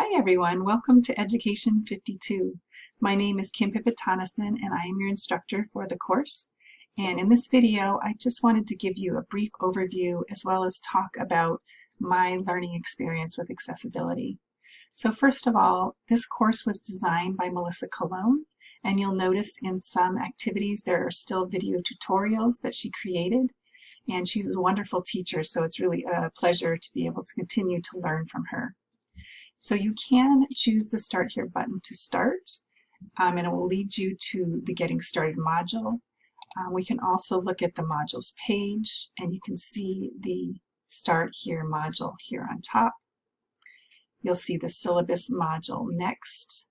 Hi everyone, welcome to Education 52. My name is Kim Pipitanason and I am your instructor for the course. And in this video, I just wanted to give you a brief overview as well as talk about my learning experience with accessibility. So first of all, this course was designed by Melissa Colon, and you'll notice in some activities there are still video tutorials that she created. And she's a wonderful teacher, so it's really a pleasure to be able to continue to learn from her. So you can choose the Start Here button to start, and it will lead you to the Getting Started module. We can also look at the modules page, and you can see the Start Here module here on top. You'll see the syllabus module next,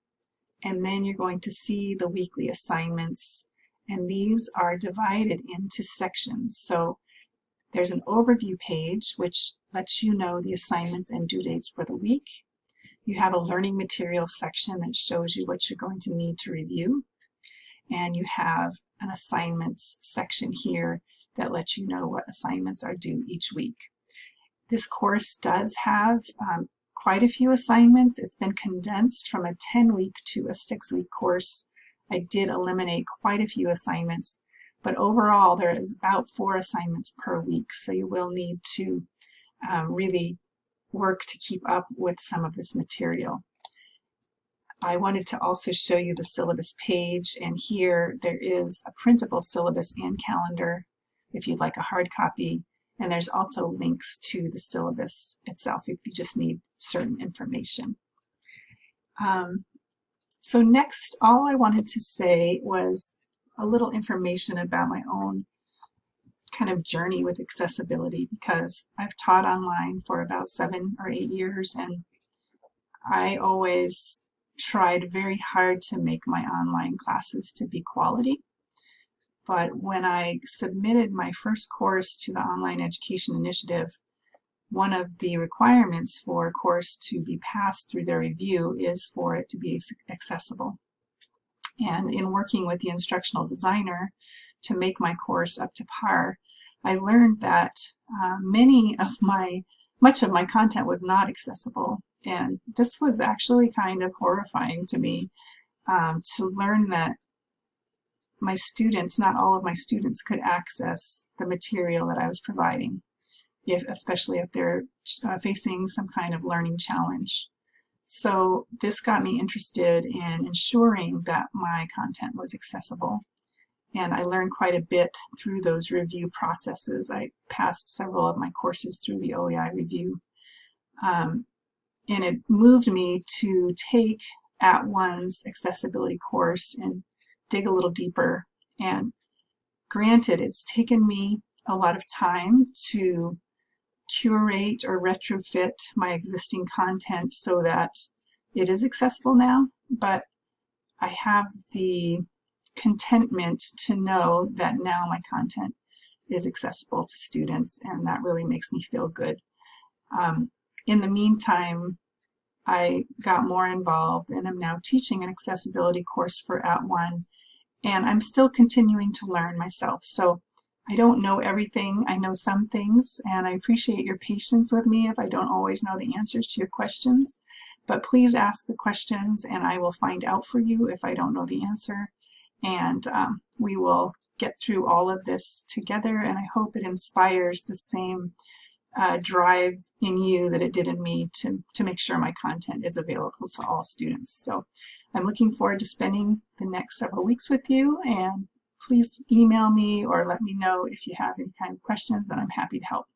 and then you're going to see the weekly assignments, and these are divided into sections. So there's an overview page which lets you know the assignments and due dates for the week. You have a learning materials section that shows you what you're going to need to review. And you have an assignments section here that lets you know what assignments are due each week. This course does have quite a few assignments. It's been condensed from a 10-week to a 6-week course. I did eliminate quite a few assignments, but overall there is about 4 assignments per week, so you will need to really work to keep up with some of this material. I wanted to also show you the syllabus page, and here there is a printable syllabus and calendar if you'd like a hard copy, and there's also links to the syllabus itself if you just need certain information. So next, all I wanted to say was a little information about my own kind of journey with accessibility, because I've taught online for about 7 or 8 years, and I always tried very hard to make my online classes to be quality. But when I submitted my first course to the Online Education Initiative, one of the requirements for a course to be passed through their review is for it to be accessible. And in working with the instructional designer to make my course up to par, I learned that much of my content was not accessible, and this was actually kind of horrifying to me to learn that my students, not all of my students, could access the material that I was providing, especially if they're facing some kind of learning challenge. So this got me interested in ensuring that my content was accessible. And I learned quite a bit through those review processes. I passed several of my courses through the OEI review. And it moved me to take @ONE's accessibility course and dig a little deeper. And granted, it's taken me a lot of time to curate or retrofit my existing content so that it is accessible now, but I have the contentment to know that now my content is accessible to students, and that really makes me feel good. In the meantime, I got more involved and am now teaching an accessibility course for @ONE, and I'm still continuing to learn myself. So I don't know everything. I know some things, and I appreciate your patience with me if I don't always know the answers to your questions. But please ask the questions, and I will find out for you if I don't know the answer. And we will get through all of this together, and I hope it inspires the same drive in you that it did in me to make sure my content is available to all students. So I'm looking forward to spending the next several weeks with you, and please email me or let me know if you have any kind of questions, and I'm happy to help.